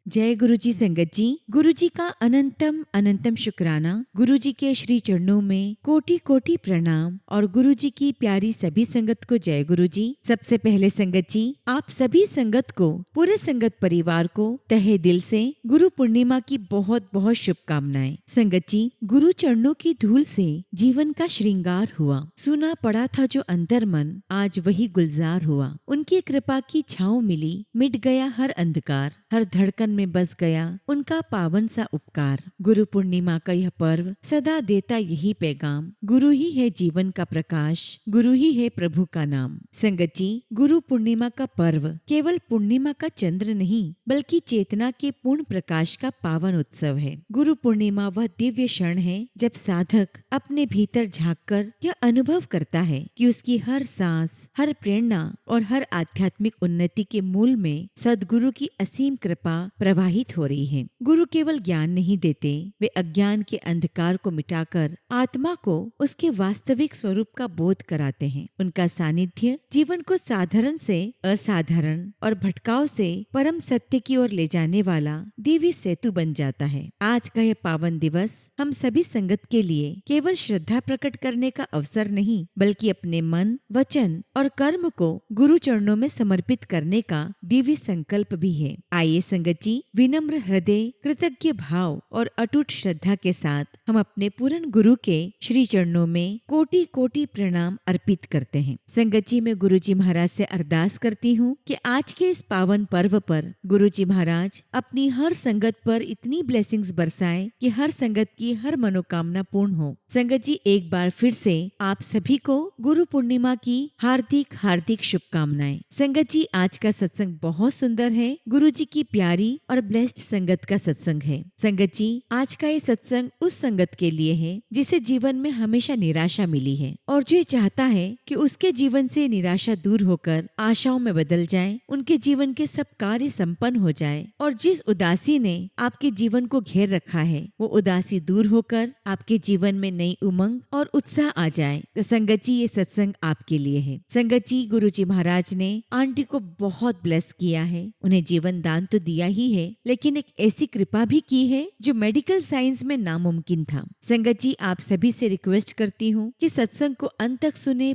जय गुरु जी संगत जी। गुरु जी का अनंतम अनंतम शुक्राना। गुरु जी के श्री चरणों में कोटि कोटि प्रणाम और गुरु जी की प्यारी सभी संगत को जय गुरु जी। सबसे पहले संगत जी, आप सभी संगत को, पूरे संगत परिवार को तहे दिल से गुरु पूर्णिमा की बहुत बहुत शुभकामनाएं। संगत जी, गुरु चरणों की धूल से जीवन का श्रृंगार हुआ। सुना पड़ा था जो अंतर मन, आज वही गुलजार हुआ। उनकी कृपा की छाँव मिली, मिट गया हर अंधकार, हर धड़कन में बस गया उनका पावन सा उपकार। गुरु पूर्णिमा का यह पर्व सदा देता यही पैगाम, गुरु ही है जीवन का प्रकाश, गुरु ही है प्रभु का नाम। संगत जी, गुरु पूर्णिमा का पर्व केवल पूर्णिमा का चंद्र नहीं, बल्कि चेतना के पूर्ण प्रकाश का पावन उत्सव है। गुरु पूर्णिमा वह दिव्य क्षण है जब साधक अपने भीतर झांककर यह अनुभव करता है कि उसकी हर सांस, हर प्रेरणा और हर आध्यात्मिक उन्नति के मूल में सद्गुरु की असीम कृपा प्रवाहित हो रही है। गुरु केवल ज्ञान नहीं देते, वे अज्ञान के अंधकार को मिटाकर आत्मा को उसके वास्तविक स्वरूप का बोध कराते हैं। उनका सानिध्य जीवन को साधारण से असाधारण और भटकाव से परम सत्य की ओर ले जाने वाला दिव्य सेतु बन जाता है। आज का यह पावन दिवस हम सभी संगत के लिए केवल श्रद्धा प्रकट करने का अवसर नहीं, बल्कि अपने मन, वचन और कर्म को गुरु चरणों में समर्पित करने का दिव्य संकल्प भी है। आइए संगत जी, विनम्र हृदय, कृतज्ञ भाव और अटूट श्रद्धा के साथ हम अपने पूर्ण गुरु के श्री चरणों में कोटि कोटि प्रणाम अर्पित करते हैं। संगत जी, मैं गुरु जी महाराज से अरदास करती हूँ कि आज के इस पावन पर्व पर गुरु जी महाराज अपनी हर संगत पर इतनी ब्लेसिंग्स बरसाएं कि हर संगत की हर मनोकामना पूर्ण हो। संगत जी, एक बार फिर से आप सभी को गुरु पूर्णिमा की हार्दिक हार्दिक शुभकामनाएं। संगत जी, आज का सत्संग बहुत सुंदर है। गुरु जी की प्यारी और ब्लेस्ड संगत का सत्संग है। संगत जी, आज का ये सत्संग उस संगत के लिए है जिसे जीवन में हमेशा निराशा मिली है और जो चाहता है कि उसके जीवन से निराशा दूर होकर आशाओं में बदल जाए, उनके जीवन के सब कार्य संपन्न हो जाए और जिस उदासी ने आपके जीवन को घेर रखा है वो उदासी दूर होकर आपके जीवन में नई उमंग और उत्साह आ जाए। तो संगत जी, ये सत्संग आपके लिए है। संगत जी, गुरु जी महाराज ने आंटी को बहुत ब्लेस किया है। उन्हें जीवन दान तो दिया ही है, लेकिन एक ऐसी कृपा भी की है जो मेडिकल साइंस में नामुमकिन था। संगत जी, आप सभी से रिक्वेस्ट करती हूँ कि सत्संग को अंत तक सुने,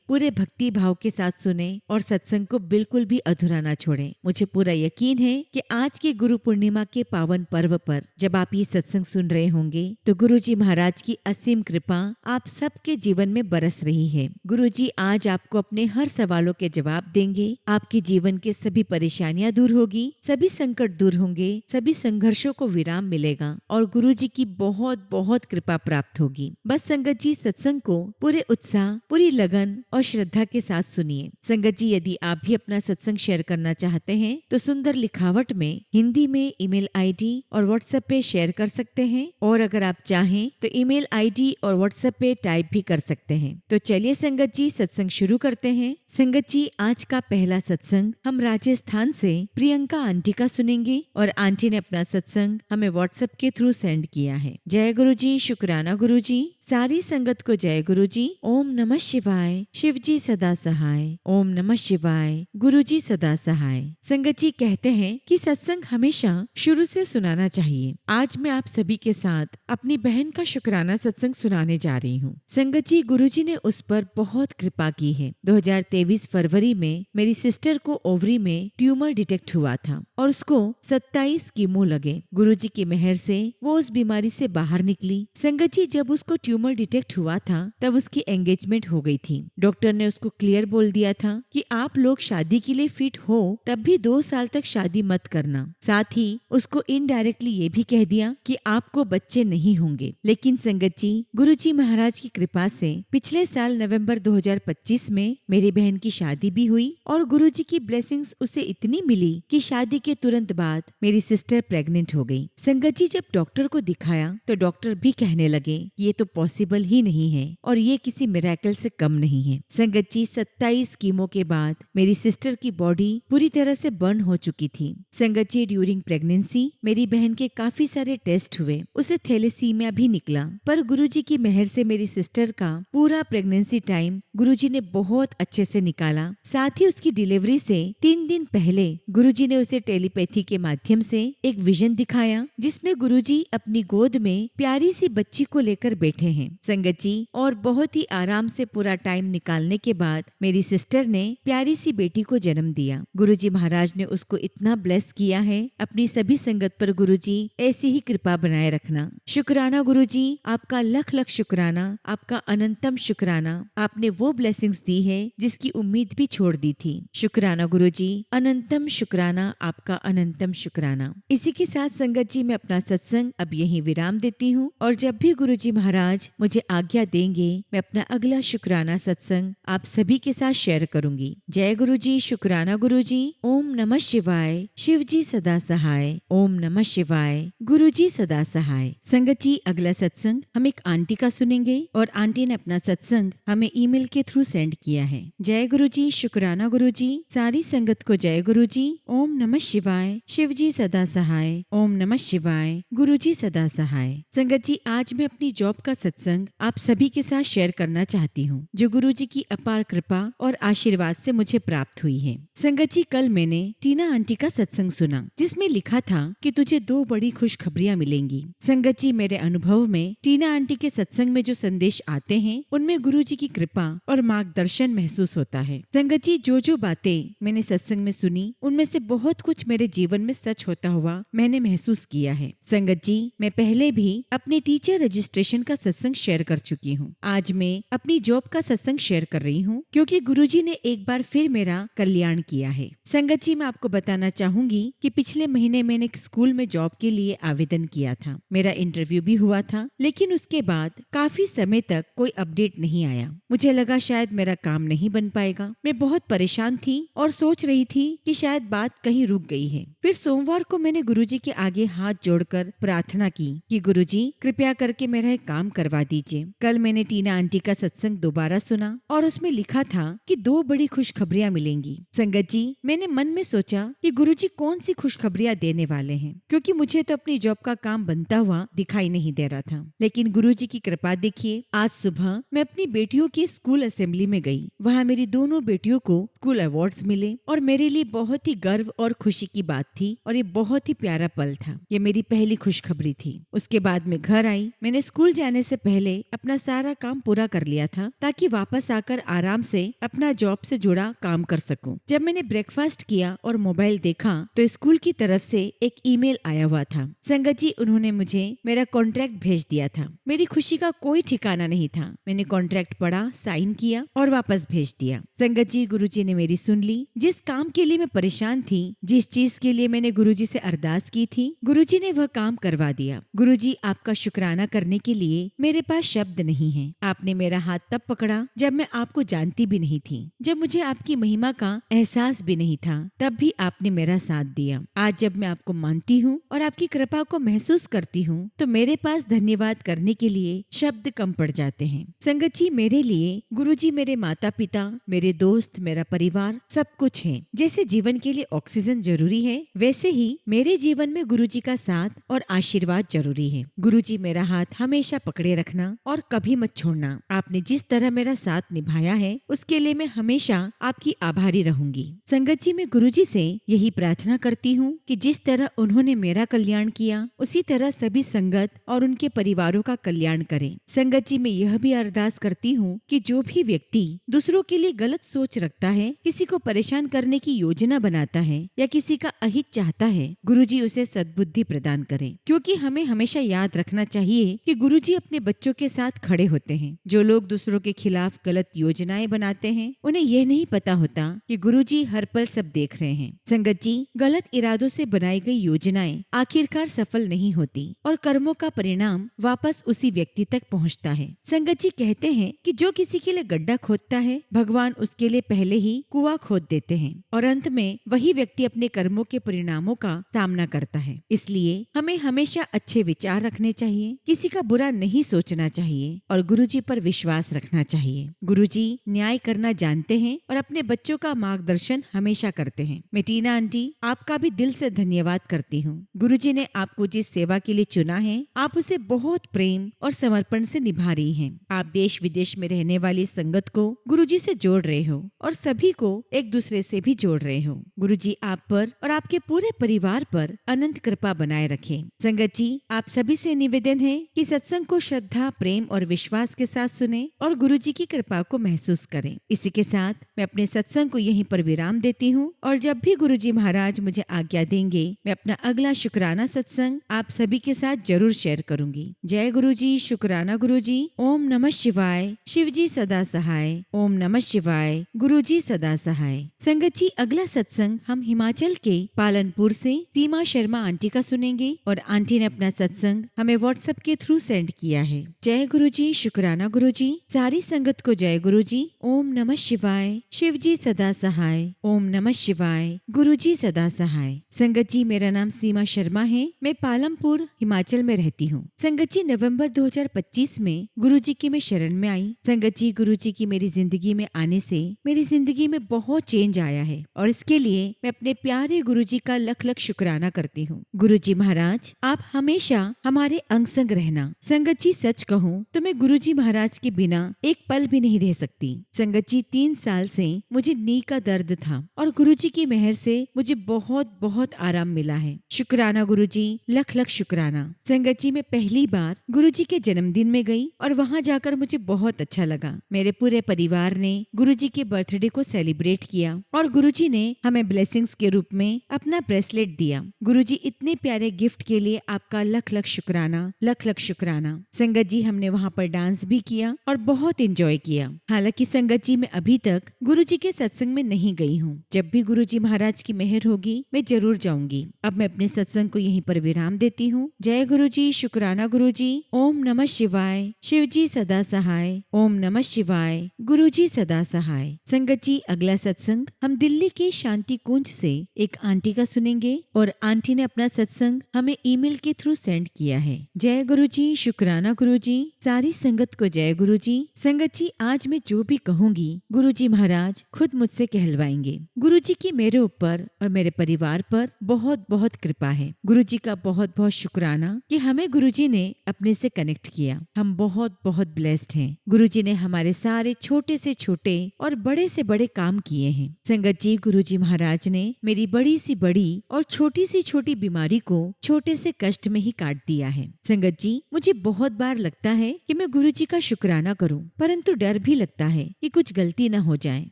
पूरे भक्ति भाव के साथ सुने और सत्संग को बिल्कुल भी अधूरा ना छोड़ें। मुझे पूरा यकीन है कि आज के गुरु पूर्णिमा के पावन पर्व पर जब आप ये सत्संग सुन रहे होंगे तो गुरु जी महाराज की असीम कृपा आप सबके जीवन में बरस रही है। गुरु जी आज आपको अपने हर सवालों के जवाब देंगे, आपके जीवन के सभी परेशानियां दूर होगी, सभी संकट दूर होंगे, सभी संघर्षों को विराम मिलेगा और गुरु जी की बहुत बहुत कृपा प्राप्त होगी। बस संगत जी, सत्संग को पूरे उत्साह, पूरी लगन और श्रद्धा के साथ सुनिए। संगत जी, यदि आप भी अपना सत्संग शेयर करना चाहते हैं तो सुंदर लिखावट में हिंदी में ईमेल आईडी और व्हाट्सएप पे शेयर कर सकते हैं और अगर आप चाहें तो ईमेल आईडी और व्हाट्सएप पे टाइप भी कर सकते हैं। तो चलिए संगत जी, सत्संग शुरू करते हैं। संगत जी, आज का पहला सत्संग हम राजस्थान से प्रियंका आंटी का सुनेंगे और आंटी ने अपना सत्संग हमें व्हाट्सएप के थ्रू सेंड किया है। जय गुरु जी, शुक्राना गुरु जी। सारी संगत को जय गुरु जी। ओम नमः शिवाय, शिव जी सदा सहाय। ओम नमः शिवाय, गुरु जी सदा सहाय। संगत जी, कहते हैं कि सत्संग हमेशा शुरू से सुनाना चाहिए। आज मैं आप सभी के साथ अपनी बहन का शुक्राना सत्संग सुनाने जा रही हूँ। संगत जी, गुरु जी ने उस पर बहुत कृपा की है। 2023 फरवरी में मेरी सिस्टर को ओवरी में ट्यूमर डिटेक्ट हुआ था और उसको 27 कीमो लगे। गुरु जी की मेहर से वो उस बीमारी से बाहर निकली। संगत जी, जब उसको ट्यूमर डिटेक्ट हुआ था तब उसकी एंगेजमेंट हो गई थी। डॉक्टर ने उसको क्लियर बोल दिया था कि आप लोग शादी के लिए फिट हो तब भी 2 साल तक शादी मत करना। साथ ही उसको इनडायरेक्टली ये भी कह दिया कि आपको बच्चे नहीं होंगे। लेकिन संगत जी, गुरु जी महाराज की कृपा से पिछले साल नवंबर 2025 में मेरी बहन की शादी भी हुई और गुरु जी की ब्लेसिंग्स उसे इतनी मिली कि शादी के तुरंत बाद मेरी सिस्टर प्रेग्नेंट हो गई। संगत जी, जब डॉक्टर को दिखाया तो डॉक्टर भी कहने लगे कि ये तो पॉसिबल ही नहीं है और ये किसी मिरेकल से कम नहीं है। संगत जी, 27 कीमो के बाद मेरी सिस्टर की बॉडी पूरी तरह से बर्न हो चुकी थी। संगत जी, ड्यूरिंग प्रेगनेंसी मेरी बहन के काफी सारे टेस्ट हुए, उसे थैलेसीमिया भी निकला, पर गुरुजी की मेहर से मेरी सिस्टर का पूरा प्रेगनेंसी टाइम गुरुजी ने बहुत अच्छे से निकाला। साथ ही उसकी डिलीवरी से 3 दिन पहले गुरुजी ने उसे टेलीपैथी के माध्यम से एक विजन दिखाया, जिसमें गुरुजी अपनी गोद में प्यारी सी बच्ची को लेकर बैठे हैं। संगत जी, और बहुत ही आराम से पूरा टाइम निकालने के बाद मेरी सिस्टर ने प्यारी सी बेटी को जन्म दिया। गुरुजी महाराज ने उसको इतना ब्लेस किया है। अपनी सभी संगत पर गुरुजी ऐसी ही कृपा बनाए रखना। शुक्राना गुरुजी, आपका लख लख शुक्राना, आपका अनंतम शुक्राना। आपने वो ब्लेसिंग्स दी है जिसकी उम्मीद भी छोड़ दी थी। शुक्राना गुरुजी, अनंतम शुक्राना, आपका अनंतम शुक्राना। इसी के साथ संगत जी, मैं अपना सत्संग अब यहीं विराम देती हूँ और जब भी गुरुजी महाराज मुझे आज्ञा देंगे, मैं अपना अगला शुक्राना सत्संग आप सभी के साथ शेयर करूंगी। जय गुरुजी, शुक्राना गुरुजी। ओम नमः शिवाय। शिव जी सदा सहाय। ओम नमः शिवाय। गुरुजी सदा सहाय। संगत जी, अगला सत्संग हम एक आंटी का सुनेंगे और आंटी ने अपना सत्संग हमें ईमेल के थ्रू सेंड किया है। जय गुरुजी, शुक्राना गुरुजी। सारी संगत को जय गुरुजी। ओम नमः शिवाय। शिव जी सदा सहाय। ओम नमः शिवाय। गुरुजी सदा सहाय। संगत जी, आज मैं अपनी जॉब का सत्संग आप सभी के साथ शेयर करना चाहती हूँ, जो गुरुजी की अपार कृपा और आशीर्वाद से मुझे प्राप्त हुई है। संगत जी, कल मैंने टीना आंटी का सत्संग सुना, जिसमें लिखा था कि तुझे 2 बड़ी खुशखबरियां मिलेंगी। संगत जी, मेरे अनुभव में टीना आंटी के सत्संग में जो संदेश आते हैं, उनमें गुरुजी की कृपा और मार्गदर्शन महसूस होता है। संगत जी, जो बातें मैंने सत्संग में सुनी, उनमें से बहुत कुछ मेरे जीवन में सच होता हुआ मैंने महसूस किया है। संगत जी, मैं पहले भी अपने टीचर रजिस्ट्रेशन का सत्संग शेयर कर चुकी हूँ। आज मैं अपनी जॉब का सत्संग शेयर कर रही हूँ, क्योंकि गुरुजी ने एक बार फिर मेरा कल्याण किया है। संगत जी, मैं आपको बताना चाहूंगी कि पिछले महीने मैंने एक स्कूल में जॉब के लिए आवेदन किया था। मेरा इंटरव्यू भी हुआ था, लेकिन उसके बाद काफी समय तक कोई अपडेट नहीं आया। मुझे लगा शायद मेरा काम नहीं बन पाएगा। मैं बहुत परेशान थी और सोच रही थी कि शायद बात कहीं रुक गई है। फिर सोमवार को मैंने गुरुजी के आगे हाथ जोड़कर प्रार्थना की कि गुरुजी, कृपया करके मेरा एक काम करवा दीजिए। कल मैंने टीना आंटी का सत्संग दोबारा सुना और उसमें लिखा था कि 2 बड़ी खुशखबरियां मिलेंगी। संगत जी, मैंने मन में सोचा कि गुरुजी कौन सी खुशखबरियां देने वाले हैं, क्योंकि मुझे तो अपनी जॉब का काम बनता हुआ दिखाई नहीं दे रहा था। लेकिन गुरुजी की कृपा देखिए, आज सुबह मैं अपनी बेटियों की स्कूल असेंबली में गई। वहाँ मेरी दोनों बेटियों को स्कूल अवार्ड्स मिले और मेरे लिए बहुत ही गर्व और खुशी की बात थी और ये बहुत ही प्यारा पल था। ये मेरी पहली खुशखबरी थी। उसके बाद मैं घर आई। मैंने स्कूल जाने से पहले अपना सारा काम पूरा कर लिया था, ताकि वापस आकर आराम से अपना जॉब से जुड़ा काम कर सकूं। जब मैंने ब्रेकफास्ट किया और मोबाइल देखा तो स्कूल की तरफ से एक ईमेल आया हुआ था। संगत जी, उन्होंने मुझे मेरा कॉन्ट्रैक्ट भेज दिया था। मेरी खुशी का कोई ठिकाना नहीं था। मैंने कॉन्ट्रैक्ट पढ़ा, साइन किया और वापस भेज दिया। संगत जी, गुरुजी ने मेरी सुन ली। जिस काम के लिए मैं परेशान थी, जिस चीज के लिए मैंने गुरुजी से अरदास की थी, गुरुजी ने वह काम करवा दिया। गुरुजी, आपका शुक्राना करने के लिए मेरे पास शब्द नहीं है। आपने मेरा हाथ तब पकड़ा जब मैं आपको जानती भी नहीं थी, जब मुझे आपकी महिमा का एहसास भी नहीं था, तब भी आपने मेरा साथ दिया। आज जब मैं आपको मानती हूँ और आपकी कृपा को महसूस करती हूँ, तो मेरे पास धन्यवाद करने के लिए शब्द कम पड़ जाते हैं। संगत जी, मेरे लिए गुरुजी मेरे माता पिता, मेरे दोस्त, मेरा परिवार सब कुछ है। जैसे जीवन के लिए ऑक्सीजन जरूरी है, वैसे ही मेरे जीवन में गुरुजी का साथ और आशीर्वाद जरूरी है। गुरुजी, मेरा हाथ हमेशा पकड़े रखना और कभी मत छोड़ना। आपने जिस तरह मेरा साथ निभाया है, उसके लिए मैं हमेशा आपकी आभारी रहूंगी। संगत जी, मैं गुरुजी से यही प्रार्थना करती हूँ कि जिस तरह उन्होंने मेरा कल्याण किया, उसी तरह सभी संगत और उनके परिवारों का कल्याण करें। संगत जी, मैं यह भी अरदास करती हूँ कि जो भी व्यक्ति दूसरों के लिए गलत सोच रखता है, किसी को परेशान करने की योजना बनाता है या किसी का अहित चाहता है, गुरुजी उसे सद्बुद्धि प्रदान करें। क्योंकि हमें हमेशा याद रखना चाहिए कि गुरुजी अपने बच्चों के साथ खड़े होते हैं। जो लोग दूसरों के खिलाफ गलत योजनाएं बनाते हैं, उन्हें यह नहीं पता होता कि गुरुजी हर पल सब देख रहे हैं। संगत जी, गलत इरादों से बनाई गई योजनाएं आखिरकार सफल नहीं होती और कर्मों का परिणाम वापस उसी व्यक्ति तक पहुंचता है। संगत जी कहते हैं कि जो किसी के लिए गड्ढा खोदता है, भगवान उसके लिए पहले ही कुआं खोद देते हैं और अंत में वही व्यक्ति अपने कर्मों के परिणामों का सामना करता है। इसलिए हमें हमेशा अच्छे विचार रखने चाहिए, किसी का बुरा नहीं सोचना चाहिए और गुरुजी पर विश्वास रखना चाहिए। गुरुजी न्याय करना जानते हैं और अपने बच्चों का मार्गदर्शन हमेशा करते हैं। मैं टीना आंटी आपका भी दिल से धन्यवाद करती हूँ। गुरुजी ने आपको जिस सेवा के लिए चुना है, आप उसे बहुत प्रेम और समर्पण से निभा रही हैं। आप देश विदेश में रहने वाली संगत को गुरुजी से जोड़ रहे हो और सभी को एक दूसरे से भी जोड़ रहे हो। गुरुजी आप पर और आपके पूरे परिवार पर अनंत कृपा बनाए रखें। संगत जी, आप सभी से निवेदन है कि सत्संग को श्रद्धा, प्रेम और विश्वास के साथ सुने और गुरुजी की कृपा को महसूस करें। इसी के साथ मैं अपने सत्संग को यहीं पर विराम देती हूँ और जब भी गुरुजी महाराज मुझे आज्ञा देंगे, मैं अपना अगला शुक्राना सत्संग आप सभी के साथ जरूर शेयर करूंगी। जय गुरुजी, शुक्राना गुरुजी। ओम नमः शिवाय। शिवजी सदा सहाय। ओम नमः शिवाय। गुरुजी सदा सहाय। संगत जी, अगला सत्संग हम हिमाचल के पालनपुर से सीमा शर्मा आंटी का सुनेंगे और आंटी ने अपना सत्संग हमें व्हाट्सएप के थ्रू सेंड किया है। जय गुरुजी, शुक्राना गुरुजी। सारी संगत को जय गुरुजी। ओम नमः शिवाय। शिवजी सदा सहाय। ओम नमः शिवाय। गुरुजी सदा सहाय। संगत जी, मेरा नाम सीमा शर्मा है। मैं पालमपुर हिमाचल में रहती हूँ। संगत जी, नवंबर 2025 में गुरुजी की मैं शरण में आई। संगत जी, गुरुजी की मेरी जिंदगी में आने से मेरी जिंदगी में बहुत चेंज आया है और इसके लिए मैं अपने प्यारे गुरुजी का लख लख शुक्राना करती हूँ। गुरुजी महाराज, आप हमेशा हमारे अंग संग रहना। संगत जी, सच कहूँ तो मैं गुरुजी महाराज के बिना एक पल भी नहीं रह सकती। संगत जी, 3 साल से मुझे नी का दर्द था और गुरुजी की मेहर से मुझे बहुत बहुत आराम मिला है। शुक्राना गुरुजी, लख लख शुक्राना। संगत जी, मैं पहली बार गुरुजी के जन्मदिन में गई और वहाँ जाकर मुझे बहुत अच्छा लगा। मेरे पूरे परिवार ने गुरुजी के बर्थडे को सेलिब्रेट किया और गुरुजी ने हमें ब्लेसिंग्स के रूप में अपना ब्रेसलेट दिया। गुरुजी, इतने प्यारे गिफ्ट के लिए आपका लख लख शुक्राना, लख लख शुक्राना। संगत जी, हमने वहाँ पर डांस भी किया और बहुत एंजॉय किया। हालांकि संगत जी, मैं अभी तक गुरुजी के सत्संग में नहीं गई हूँ। जब भी गुरुजी महाराज की मेहर होगी मैं जरूर जाऊंगी। अब मैं अपने सत्संग को यहीं पर विराम देती हूँ। जय गुरुजी, शुक्राना गुरुजी। ओम नमः शिवाय। शिवजी सदा सहाय। ओम नमः शिवाय। गुरुजी सदा सहाय। संगत जी, अगला सत्संग हम दिल्ली के शांति कुंज से एक आंटी का सुनेंगे और आंटी ने अपना सत्संग हमें ईमेल के थ्रू सेंड किया है। जय गुरुजी, शुक्राना गुरुजी। सारी संगत को जय गुरुजी। संगत जी, आज मैं जो भी कहूँगी गुरुजी महाराज खुद मुझसे कहलवाएंगे। गुरुजी की मेरे ऊपर और मेरे परिवार पर बहुत बहुत कृपा है। गुरुजी का बहुत बहुत शुक्राना कि हमें गुरुजी ने अपने से कनेक्ट किया। हम बहुत बहुत ब्लेस्ड हैं। गुरुजी ने हमारे सारे छोटे से छोटे और बड़े से बड़े काम किए हैं। संगत जी, गुरुजी महाराज ने मेरी बड़ी सी बड़ी और छोटी सी छोटी बीमारी को छोटे से कष्ट में ही काट दिया है। संगत जी, मुझे बहुत बार लगता है कि मैं गुरुजी का शुक्राना करूं, परंतु डर भी लगता है कि कुछ गलती न हो जाए।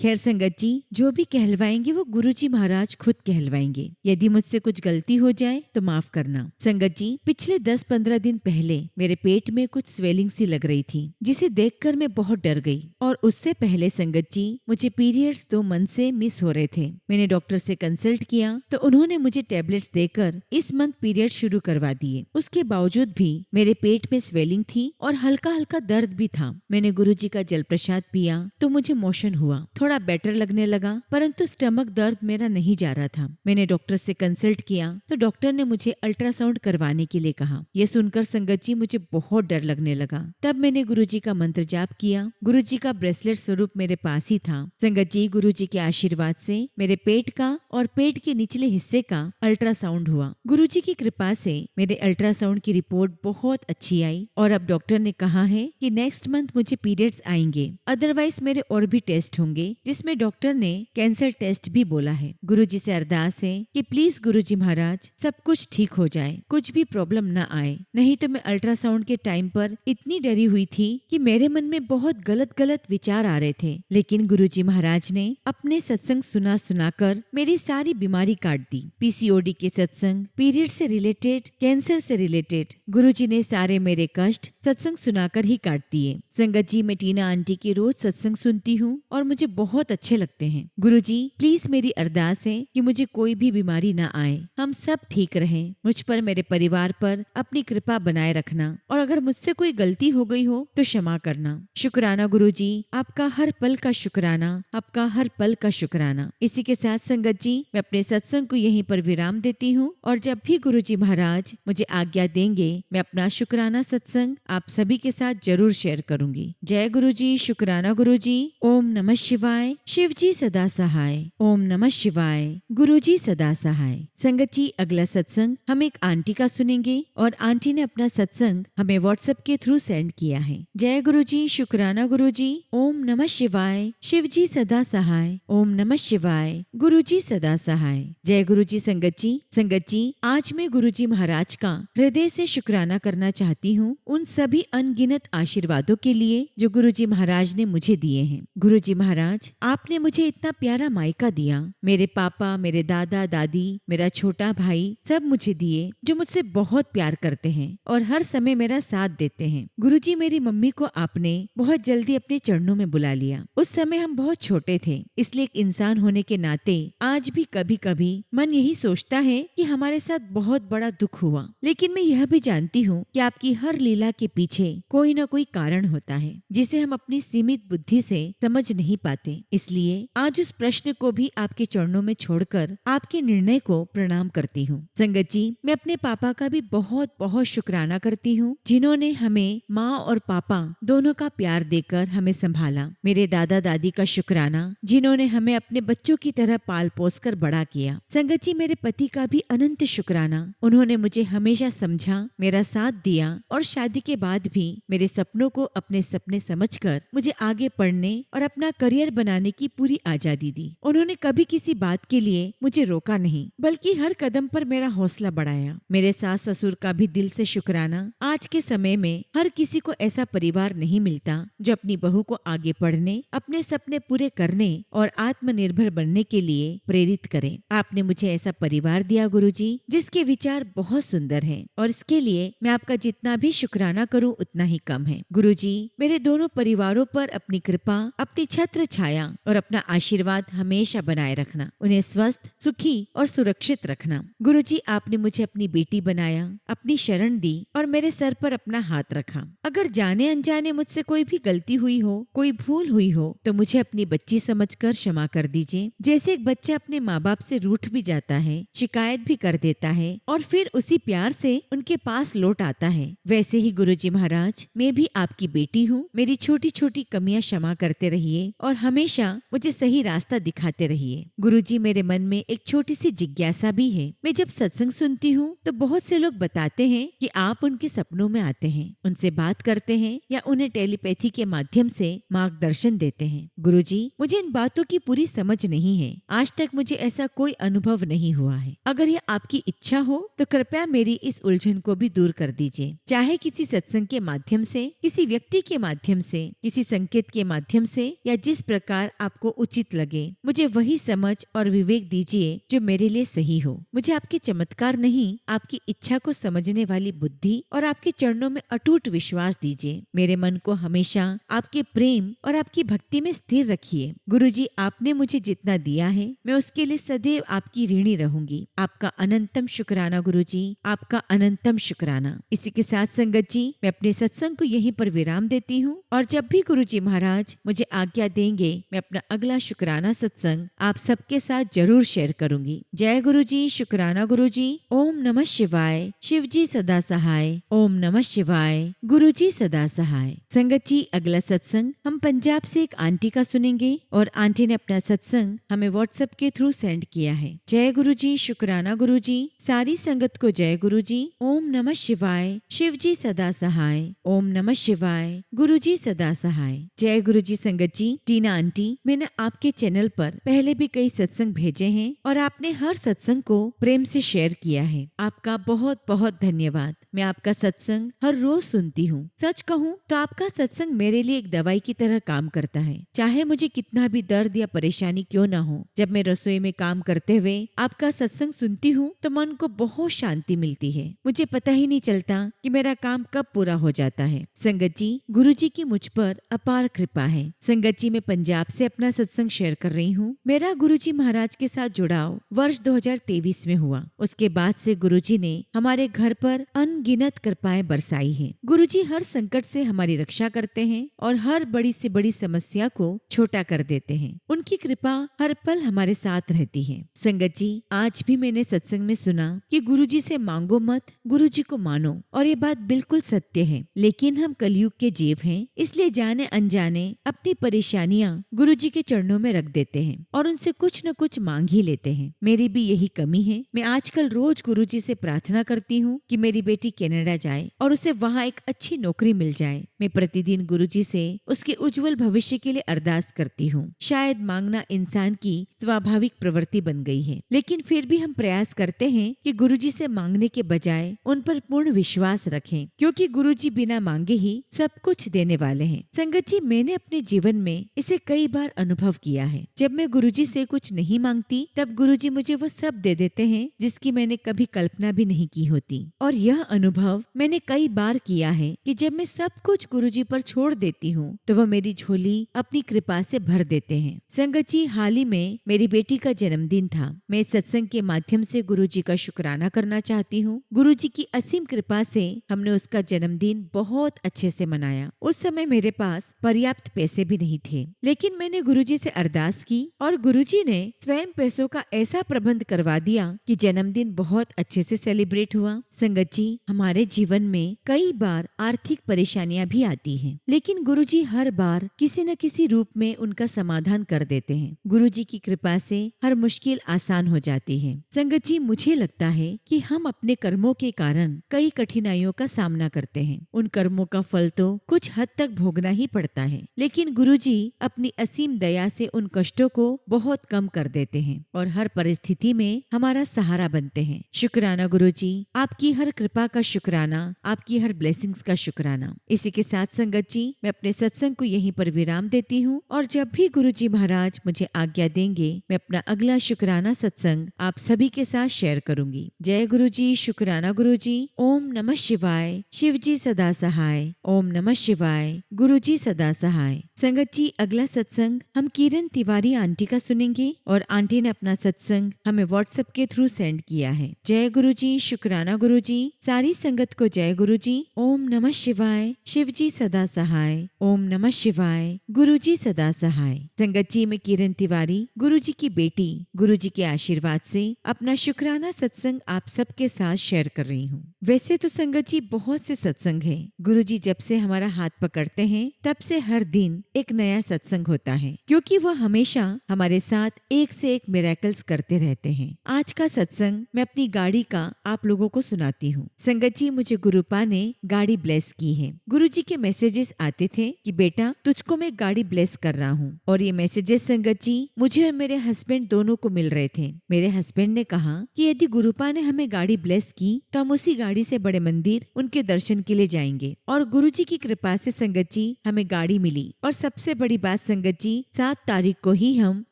खैर संगत जी, जो भी कहलवाएंगे वो गुरुजी महाराज खुद कहलवाएंगे। यदि मुझसे कुछ गलती हो जाए तो माफ करना। संगत जी, पिछले 10-15 दिन पहले मेरे पेट में कुछ स्वेलिंग सी लग रही थी, जिसे देखकर मैं बहुत डर गई। और उससे पहले संगत जी, मुझे पीरियड्स 2 मंथ से मिस हो रहे थे। मैंने डॉक्टर से कंसल्ट किया तो उन्होंने मुझे टेबलेट्स देकर इस मंथ पीरियड शुरू करवा दिए। उसके बावजूद भी मेरे पेट में स्वेलिंग थी और हल्का हल्का दर्द भी था। मैंने गुरुजी का जल प्रसाद पिया तो मुझे मोशन हुआ, थोड़ा बेटर लगने लगा, परंतु स्टमक दर्द मेरा नहीं जा रहा था। मैंने डॉक्टर से कंसल्ट किया तो डॉक्टर ने मुझे अल्ट्रासाउंड करवाने के लिए कहा। यह सुनकर संगत जी, मुझे बहुत डर लगने लगा। तब मैंने गुरुजी का मंत्र जाप किया। गुरुजी का ब्रेसलेट स्वरूप मेरे पास ही था। संगत जी, गुरुजी के आशीर्वाद से मेरे पेट का और पेट के निचले हिस्से का अल्ट्रासाउंड हुआ। गुरुजी की कृपा से मेरे अल्ट्रासाउंड की रिपोर्ट बहुत अच्छी आई और अब डॉक्टर ने कहा है कि नेक्स्ट मंथ मुझे पीरियड्स आएंगे। अदरवाइज मेरे और भी टेस्ट होंगे, जिसमें डॉक्टर ने कैंसर टेस्ट भी बोला है। गुरुजी से अरदास है कि प्लीज गुरुजी महाराज सब कुछ ठीक हो जाए, कुछ भी प्रॉब्लम न आए। नहीं तो मैं अल्ट्रासाउंड के टाइम पर इतनी डरी हुई थी कि मेरे मन में बहुत गलत गलत विचार आ रहे थे। लेकिन गुरुजी महाराज ने अपने सत्संग सुनाकर मेरी सारी बीमारी काट दी। पीसीओडी के सत्संग, पीरियड से रिलेटेड, कैंसर से रिलेटेड, गुरुजी ने सारे मेरे कष्ट सत्संग सुनाकर ही काट दिए। संगत जी, मैं टीना आंटी की रोज सत्संग सुनती हूँ और मुझे बहुत अच्छे लगते हैं। गुरुजी, प्लीज मेरी अरदास है कि मुझे कोई भी बीमारी ना आए, हम सब ठीक रहें। मुझ पर, मेरे परिवार पर अपनी कृपा बनाए रखना और अगर मुझसे कोई गलती हो गई हो तो क्षमा करना। शुक्राना गुरुजी, आपका हर पल का शुक्राना, आपका हर पल का शुक्राना। इसी के साथ संगत जी, मैं अपने सत्संग को यहीं पर विराम देती हूँ और जब भी गुरुजी महाराज मुझे आज्ञा देंगे मैं अपना शुक्राना सत्संग आप सभी के साथ जरूर शेयर करूंगी। जय गुरुजी, शुक्राना गुरुजी। ओम नमः शिवाय। शिव जी सदा सहाय। ओम नमः शिवाय। गुरुजी सदा सहाय। संगत जी, अगला सत्संग हम एक आंटी का सुनेंगे और आंटी ने अपना सत्संग हमें व्हाट्सएप के थ्रू सेंड किया है। जय गुरुजी, शुक्राना गुरुजी। ओम नमः शिवाय। शिव जी सदा सहाय। ओम नमः शिवाय। गुरुजी सदा सहाय। जय गुरुजी। संगत जी, आज मैं गुरुजी महाराज का हृदय से शुक्राना करना चाहती हूँ उन सभी अनगिनत आशीर्वादों के लिए जो गुरुजी महाराज ने मुझे दिए हैं। गुरुजी महाराज, आपने मुझे इतना प्यारा मायका दिया। मेरे पापा, मेरे दादा दादी, मेरा छोटा भाई सब मुझे दिए जो मुझसे बहुत प्यार करते हैं और हर समय मेरा साथ देते हैं। गुरुजी, मेरी मम्मी को आपने बहुत जल्दी अपने चरणों में बुला लिया। उस समय हम बहुत छोटे थे, इसलिए एक इंसान होने के नाते आज भी कभी कभी मन यही सोचता है कि हमारे साथ बहुत बड़ा दुख हुआ, लेकिन मैं यह भी जानती हूँ कि आपकी हर लीला के पीछे कोई न कोई कारण होता है जिसे हम अपनी सीमित बुद्धि से समझ नहीं पाते। इसलिए आज उस प्रश्न को भी आपके चरणों में छोड़कर आपके निर्णय को प्रणाम करती हूँ। संगत जी, मैं अपने पापा का भी बहुत बहुत शुक्राना करती हूँ जिन्होंने हमें माँ और पापा दोनों का प्यार देकर हमें संभाला। मेरे दादा दादी का शुक्राना जिन्होंने हमें अपने बच्चों की तरह पाल पोस कर बड़ा किया। संगत जी, मेरे पति का भी अनंत शुक्राना। उन्होंने मुझे हमेशा समझा, मेरा साथ दिया और शादी के बाद भी मेरे सपनों को अपने सपने समझकर मुझे आगे पढ़ने और अपना करियर बनाने की पूरी आजादी दी। उन्होंने कभी किसी बात के लिए मुझे रोका नहीं, बल्कि हर कदम पर मेरा हौसला बढ़ाया। मेरे सास ससुर का भी दिल से शुक्राना। आज के समय में हर किसी को ऐसा परिवार नहीं मिलता जो अपनी बहू को आगे पढ़ने, अपने सपने पूरे करने और आत्मनिर्भर बनने के लिए प्रेरित करे। आपने मुझे ऐसा परिवार दिया गुरुजी, जिसके विचार बहुत सुंदर हैं और इसके लिए मैं आपका जितना भी शुक्राना करूं उतना ही कम है। गुरुजी, मेरे दोनों परिवारों पर अपनी कृपा, अपनी छत्र छाया और अपना आशीर्वाद हमेशा बनाए रखना। उन्हें स्वस्थ, सुखी और सुरक्षित रखना। गुरुजी, आपने मुझे अपनी बेटी बनाया, अपनी शरण दी और मेरे सर पर अपना हाथ रखा। अगर जाने अनजाने मुझसे कोई भी गलती हुई हो, कोई भूल हुई हो, तो मुझे अपनी बच्ची समझकर क्षमा कर दीजिए। जैसे एक बच्चा अपने माँ बाप से रूठ भी जाता है, शिकायत भी कर देता है और फिर उसी प्यार से उनके पास लौट आता है, वैसे ही गुरुजी महाराज, मैं भी आपकी बेटी हूँ। मेरी छोटी छोटी कमियां क्षमा करते रहिए और हमेशा मुझे सही रास्ता दिखाते रहिए। गुरुजी, मेरे मन में एक छोटी सी जिज्ञासा भी है। मैं जब सत्संग सुनती हूँ तो बहुत से लोग बताते हैं कि आप उनके सपनों में आते हैं, उनसे बात करते हैं या उन्हें टेलीपैथी के माध्यम से मार्गदर्शन देते हैं। गुरुजी, मुझे इन बातों की पूरी समझ नहीं है। आज तक मुझे ऐसा कोई अनुभव नहीं हुआ है। अगर यह आपकी इच्छा हो तो कृपया मेरी इस उलझन को भी दूर कर दीजिए। चाहे किसी सत्संग के माध्यम से, किसी व्यक्ति के माध्यम से, किसी संकेत के माध्यम से या जिस प्रकार आपको उचित लगे, मुझे वही समझ और विवेक दीजिए जो मेरे लिए सही हो। मुझे आपके चमत्कार नहीं, आपकी इच्छा को समझने वाली बुद्धि और आपके चरणों में अटूट विश्वास दीजिए। मेरे मन को हमेशा आपके प्रेम और आपकी भक्ति में स्थिर रखिए। गुरुजी, आपने मुझे जितना दिया है मैं उसके लिए सदैव आपकी ऋणी रहूंगी। आपका अनंतम शुक्राना गुरुजी, आपका अनंतम शुक्राना। इसी के साथ संगत जी, मैं अपने सत्संग को यहीं पर विराम देती हूँ और जब भी गुरुजी महाराज मुझे आज्ञा देंगे, मैं अपना अगला शुक्राना सत्संग आप सबके साथ जरूर शेयर करूंगी। जय गुरुजी, शुक्राना गुरुजी। ओम नमः शिवाय। शिव जी सदा सहाय। ओम नमः शिवाय। गुरुजी सदा सहाय। संगत जी, अगला सत्संग हम पंजाब से एक आंटी का सुनेंगे और आंटी ने अपना सत्संग हमें व्हाट्सएप के थ्रू सेंड किया है। जय गुरुजी, शुक्राना गुरुजी। सारी संगत को जय गुरुजी। ओम नमः शिवाय। शिव जी सदा सहाय। ओम नमः शिवाय। गुरुजी सदा सहाय। जय गुरुजी। संगत जी, टीना आंटी, मैंने आपके चैनल पर पहले भी कई सत्संग भेजे हैं और आपने हर सत्संग को प्रेम से शेयर किया है। आपका बहुत बहुत धन्यवाद। मैं आपका सत्संग हर रोज सुनती हूँ। सच कहूँ तो आपका सत्संग मेरे लिए एक दवाई की तरह काम करता है। चाहे मुझे कितना भी दर्द या परेशानी क्यों ना हो, जब मैं रसोई में काम करते हुए आपका सत्संग सुनती हूँ तो मन को बहुत शांति मिलती है। मुझे पता ही नहीं चलता कि मेरा काम कब पूरा हो जाता है। संगत जी, गुरुजी की मुझ पर अपार कृपा है। संगत जी, मैं पंजाब से अपना सत्संग शेयर कर रही हूँ। मेरा गुरुजी महाराज के साथ जुड़ाव वर्ष 2023 में हुआ। उसके बाद से गुरुजी ने हमारे घर पर अनगिनत कृपाएं बरसाई हैं। गुरुजी हर संकट से हमारी रक्षा करते हैं और हर बड़ी से बड़ी समस्या को छोटा कर देते हैं। उनकी कृपा हर पल हमारे साथ रहती है। संगत जी, आज भी मैंने सत्संग में सुना कि गुरुजी से मांगो मत, गुरुजी को मानो, और ये बात बिल्कुल सत्य है। लेकिन हम कलयुग के जीव हैं, इसलिए जाने अनजाने अपनी परेशानियां गुरुजी के चरणों में रख देते हैं और उनसे कुछ न कुछ मांग ही लेते हैं। मेरी भी यही कमी है। मैं आजकल रोज गुरुजी से प्रार्थना करती हूँ कि मेरी बेटी कनाडा जाए और उसे वहाँ एक अच्छी नौकरी मिल जाए। मैं प्रतिदिन गुरुजी से उसके उज्जवल भविष्य के लिए अरदास करती हूँ। शायद मांगना इंसान की स्वाभाविक प्रवृत्ति बन गई है, लेकिन फिर भी हम प्रयास करते हैं कि गुरुजी से मांगने के बजाय उन पर पूर्ण विश्वास रखें, क्योंकि गुरुजी बिना मांगे ही सब कुछ देने वाले हैं। संगत जी, मैंने अपने जीवन में इसे कई बार अनुभव किया है। जब मैं गुरुजी से कुछ नहीं मांगती, तब गुरुजी मुझे वो सब दे देते हैं जिसकी मैंने कभी कल्पना भी नहीं की होती। और यह अनुभव मैंने कई बार किया है कि जब मैं सब कुछ गुरुजी पर छोड़ देती हूँ तो वह मेरी झोली अपनी कृपा से भर देते हैं। संगत जी, हाल ही में मेरी बेटी का जन्मदिन था। मैं सत्संग के माध्यम से गुरुजी का शुक्राना करना चाहती हूँ। गुरुजी की असीम कृपा से हमने उसका जन्मदिन बहुत अच्छे से मनाया। उस समय मेरे पास पर्याप्त पैसे भी नहीं थे, लेकिन मैंने गुरुजी से अरदास की और गुरुजी ने स्वयं पैसों का ऐसा प्रबंध करवा दिया कि जन्मदिन बहुत अच्छे से सेलिब्रेट हुआ। संगत जी, हमारे जीवन में कई बार आर्थिक परेशानियां भी आती हैं, लेकिन गुरुजी हर बार किसी न किसी रूप में उनका समाधान कर देते हैं। गुरुजी की कृपा से हर मुश्किल आसान हो जाती है। संगत जी, मुझे लगता है कि हम अपने कर्मों के कारण कई कठिनाइयों का सामना करते हैं। उन कर्मों का फल तो कुछ हद तक भोगना ही पड़ता है, लेकिन गुरुजी अपनी असीम दया से उन कष्टों को बहुत कम कर देते हैं और हर परिस्थिति में हमारा सहारा बनते हैं। शुक्राना गुरुजी, आपकी हर कृपा का शुक्राना, आपकी हर ब्लेसिंग्स का शुक्राना। इसी के साथ संगत जी, मैं अपने सत्संग को यहीं पर विराम देती हूँ और जब भी गुरुजी महाराज मुझे आज्ञा देंगे, मैं अपना अगला शुक्राना सत्संग आप सभी के साथ शेयर करूंगी। जय गुरुजी, शुक्राना गुरुजी। ओम नमः शिवाय। शिवजी सदा सहाय। ओम नमः शिवाय। गुरुजी सदा सहाय। संगत जी, अगला सत्संग हम किरण तिवारी आंटी का सुनेंगे और आंटी ने अपना सत्संग हमें व्हाट्सएप के थ्रू सेंड किया है। जय गुरुजी, शुक्राना गुरुजी। सारी संगत को जय गुरुजी। ओम नमः शिवाय। शिवजी सदा सहाय। ओम नमः शिवाय। गुरुजी सदा सहाय। संगत जी, मैं किरण तिवारी, गुरुजी की बेटी, गुरुजी के आशीर्वाद से अपना शुक्राना सत्संग आप सबके साथ शेयर कर रही हूँ। वैसे तो संगत जी बहुत से सत्संग हैं। गुरुजी जब से हमारा हाथ पकड़ते हैं तब से हर दिन एक नया सत्संग होता है, क्योंकि वह हमेशा हमारे साथ एक से एक मिरेकल्स करते रहते हैं। आज का सत्संग मैं अपनी गाड़ी का आप लोगों को सुनाती हूँ। संगत जी, मुझे गुरुपा ने गाड़ी ब्लेस की है। गुरुजी के मैसेजेस आते थे कि बेटा तुझको मैं गाड़ी ब्लेस कर रहा हूँ, और ये मैसेजेस संगत जी मुझे और मेरे हस्बैंड दोनों को मिल रहे थे। मेरे हस्बैंड ने कहा कि यदि गुरुपा ने हमें गाड़ी ब्लेस की तो हम उसी गाड़ी से बड़े मंदिर उनके दर्शन के लिए जाएंगे, और गुरुजी की कृपा से संगत जी हमें गाड़ी मिली। और सबसे बड़ी बात संगत जी, 7 तारीख को ही हम